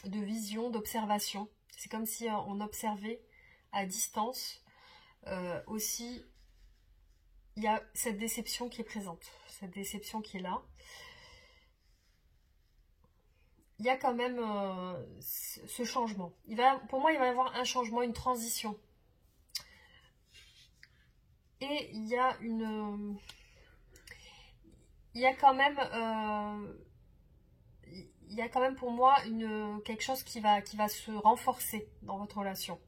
vision, d'observation. C'est comme si on observait à distance. Aussi, il y a cette déception qui est présente, cette déception qui est là. Il y a quand même ce changement. Pour moi, il va y avoir un changement, une transition. Et il y a quand même pour moi quelque chose qui va se renforcer dans votre relation.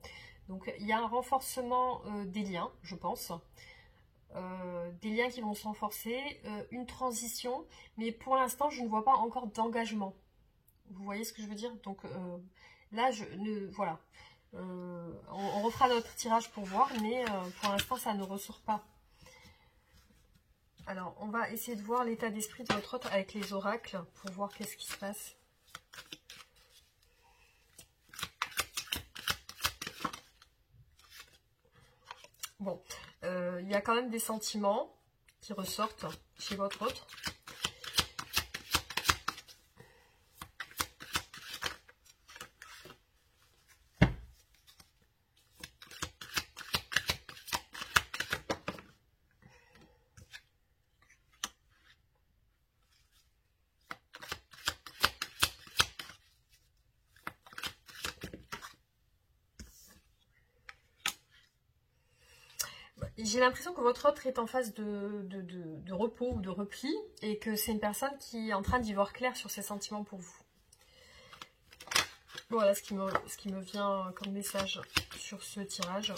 Donc il y a un renforcement des liens, je pense. Des liens qui vont se renforcer, une transition, mais pour l'instant je ne vois pas encore d'engagement. Vous voyez ce que je veux dire? Donc là, voilà. On refera notre tirage pour voir, mais pour l'instant, ça ne ressort pas. Alors, on va essayer de voir l'état d'esprit de votre autre avec les oracles pour voir qu'est-ce qui se passe. Bon, il y a quand même des sentiments qui ressortent chez votre autre. J'ai l'impression que votre autre est en phase de repos ou de repli et que c'est une personne qui est en train d'y voir clair sur ses sentiments pour vous. Voilà ce qui me vient comme message sur ce tirage.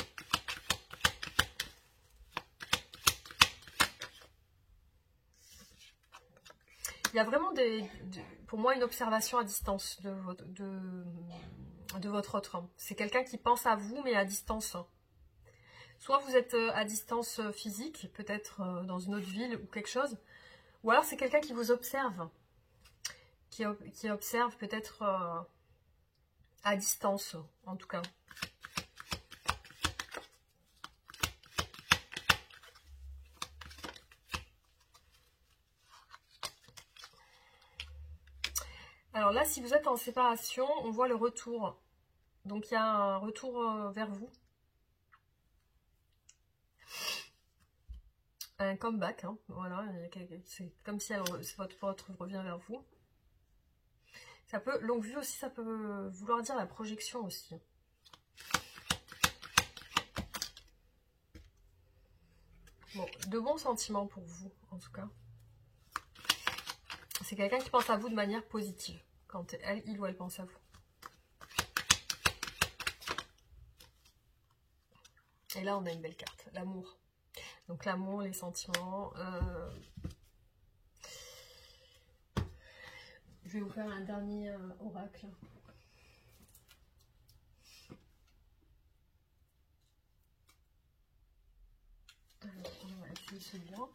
Il y a vraiment pour moi une observation à distance de votre autre. C'est quelqu'un qui pense à vous mais à distance. Soit vous êtes à distance physique, peut-être dans une autre ville ou quelque chose, ou alors c'est quelqu'un qui vous observe, qui observe peut-être à distance, en tout cas. Alors là, si vous êtes en séparation, on voit le retour. Donc il y a un retour vers vous. Un comeback, hein. Voilà, c'est comme si votre revient vers vous. Ça peut, longue vue aussi, ça peut vouloir dire la projection aussi. Bon, de bons sentiments pour vous, en tout cas. C'est quelqu'un qui pense à vous de manière positive, quand il ou elle pense à vous. Et là, on a une belle carte, l'amour. Donc l'amour, les sentiments. Je vais vous faire un dernier oracle. Alors, on va essayer celui-là.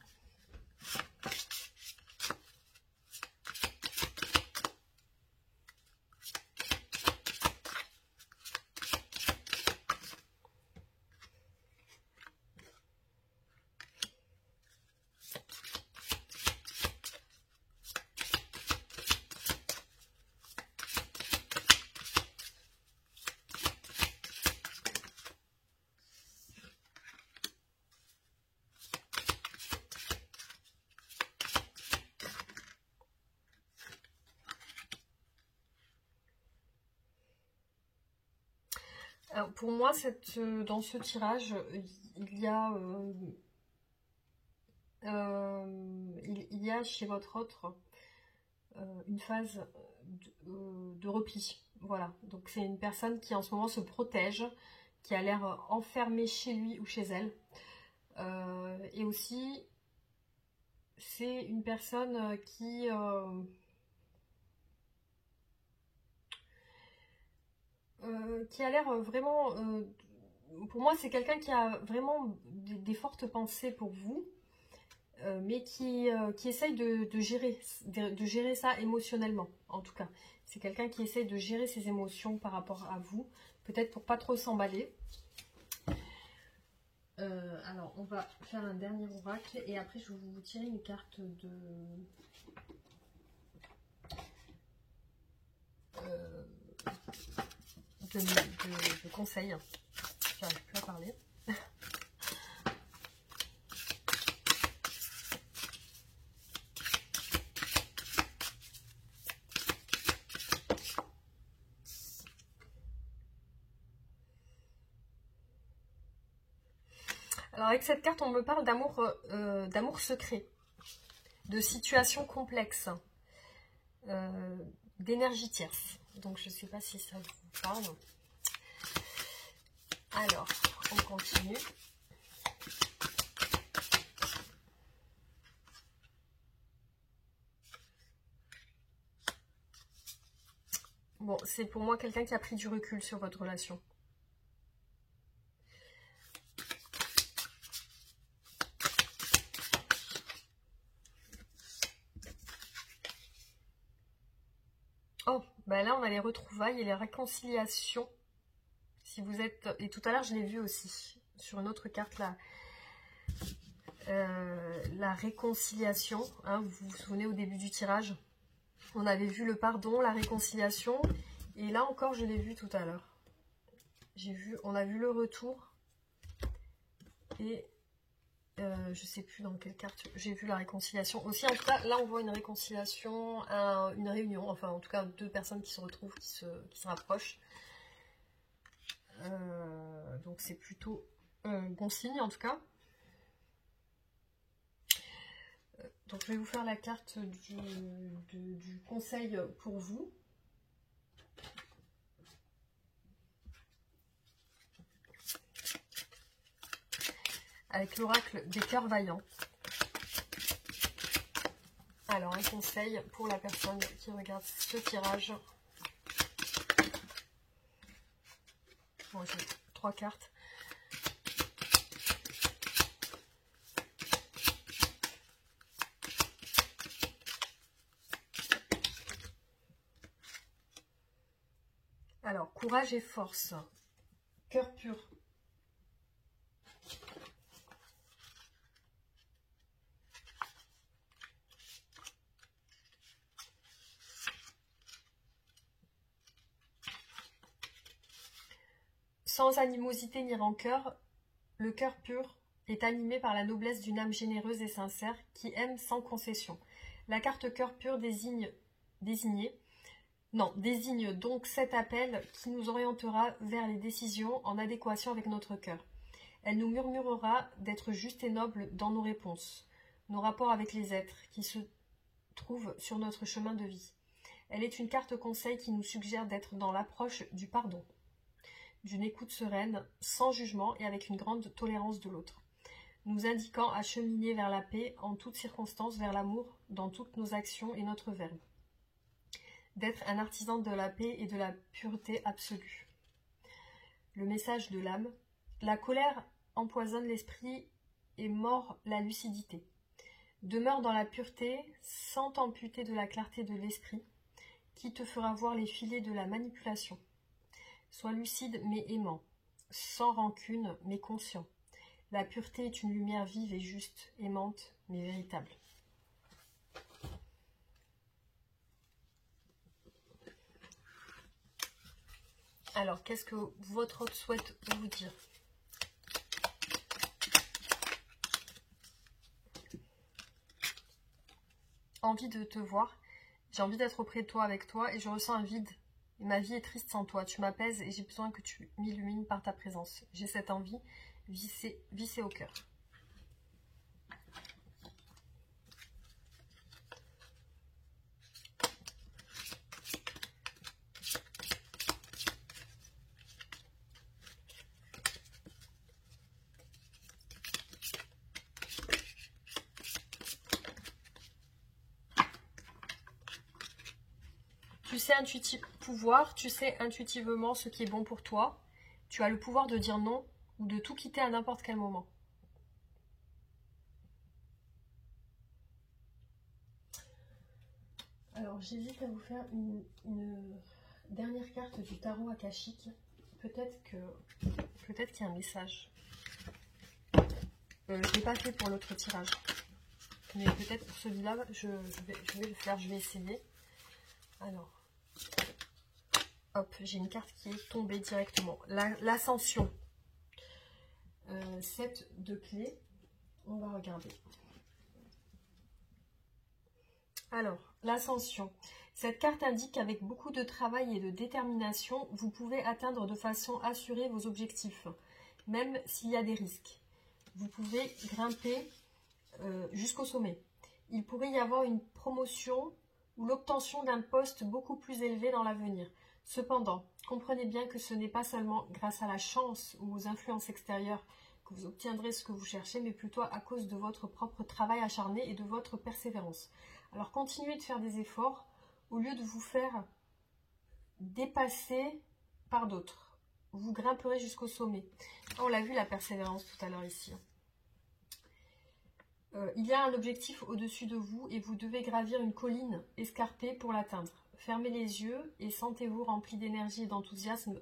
Alors, pour moi, dans ce tirage, il y a chez votre autre une phase de repli. Voilà, donc c'est une personne qui en ce moment se protège, qui a l'air enfermée chez lui ou chez elle. Et aussi, c'est une personne qui a l'air vraiment... pour moi, c'est quelqu'un qui a vraiment des fortes pensées pour vous, mais qui essaye de gérer ça émotionnellement, en tout cas. C'est quelqu'un qui essaye de gérer ses émotions par rapport à vous, peut-être pour pas trop s'emballer. Alors, on va faire un dernier oracle, et après, je vais vous tirer une carte de conseils. J'arrive plus à parler. Alors avec cette carte, on me parle d'amour secret, de situations complexes, d'énergie tierce. Donc je ne sais pas si ça vous parle. Alors, on continue. Bon, c'est pour moi quelqu'un qui a pris du recul sur votre relation. Oh, ben là on a les retrouvailles et les réconciliations. Si vous êtes... Et tout à l'heure je l'ai vu aussi, sur une autre carte là. La réconciliation, hein, vous vous souvenez au début du tirage, on avait vu le pardon, la réconciliation, et là encore je l'ai vu tout à l'heure. On a vu le retour, et je sais plus dans quelle carte j'ai vu la réconciliation aussi. En tout cas, là on voit une réconciliation, une réunion, enfin en tout cas deux personnes qui se retrouvent, qui se rapprochent. Donc c'est plutôt bon signe en tout cas. Donc je vais vous faire la carte du conseil pour vous. Avec l'oracle des cœurs vaillants. Alors un conseil pour la personne qui regarde ce tirage. Bon, j'ai 3 cartes. Alors, courage et force. Cœur pur. Sans animosité ni rancœur, le cœur pur est animé par la noblesse d'une âme généreuse et sincère qui aime sans concession. La carte cœur pur désigne donc cet appel qui nous orientera vers les décisions en adéquation avec notre cœur. Elle nous murmurera d'être justes et nobles dans nos réponses, nos rapports avec les êtres qui se trouvent sur notre chemin de vie. Elle est une carte conseil qui nous suggère d'être dans l'approche du pardon, d'une écoute sereine, sans jugement et avec une grande tolérance de l'autre, nous indiquant à cheminer vers la paix en toutes circonstances, vers l'amour dans toutes nos actions et notre verbe. D'être un artisan de la paix et de la pureté absolue. Le message de l'âme. La colère empoisonne l'esprit et mord la lucidité. Demeure dans la pureté sans t'amputer de la clarté de l'esprit qui te fera voir les filets de la manipulation. Sois lucide mais aimant, sans rancune mais conscient. La pureté est une lumière vive et juste, aimante mais véritable. Alors, qu'est-ce que votre hôte souhaite vous dire? Envie de te voir, j'ai envie d'être auprès de toi, avec toi, et je ressens un vide. Et ma vie est triste sans toi, tu m'apaises et j'ai besoin que tu m'illumines par ta présence. J'ai cette envie vissée au cœur. Tu sais tu sais intuitivement ce qui est bon pour toi. Tu as le pouvoir de dire non ou de tout quitter à n'importe quel moment. Alors j'hésite à vous faire une dernière carte du tarot akashique. Peut-être qu'il y a un message. Je ne l'ai pas fait pour l'autre tirage. Mais peut-être pour celui-là, je vais le faire, je vais essayer. Alors, hop, j'ai une carte qui est tombée directement. L'ascension. 7 de clés. On va regarder. Alors, l'ascension. Cette carte indique qu'avec beaucoup de travail et de détermination, vous pouvez atteindre de façon assurée vos objectifs, même s'il y a des risques. Vous pouvez grimper jusqu'au sommet. Il pourrait y avoir une promotion ou l'obtention d'un poste beaucoup plus élevé dans l'avenir. Cependant, comprenez bien que ce n'est pas seulement grâce à la chance ou aux influences extérieures que vous obtiendrez ce que vous cherchez, mais plutôt à cause de votre propre travail acharné et de votre persévérance. Alors continuez de faire des efforts au lieu de vous faire dépasser par d'autres. Vous grimperez jusqu'au sommet. On l'a vu, la persévérance tout à l'heure ici. Il y a un objectif au-dessus de vous et vous devez gravir une colline escarpée pour l'atteindre. Fermez les yeux et sentez-vous rempli d'énergie et d'enthousiasme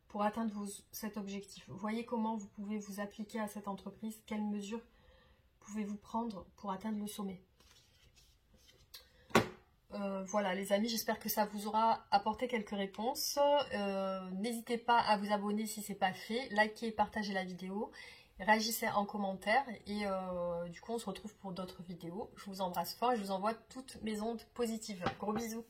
pour atteindre cet objectif. Voyez comment vous pouvez vous appliquer à cette entreprise, quelles mesures pouvez-vous prendre pour atteindre le sommet. Voilà les amis, j'espère que ça vous aura apporté quelques réponses. N'hésitez pas à vous abonner si ce n'est pas fait, likez, partagez la vidéo. Réagissez en commentaire et du coup on se retrouve pour d'autres vidéos. Je vous embrasse fort et je vous envoie toutes mes ondes positives. Gros bisous.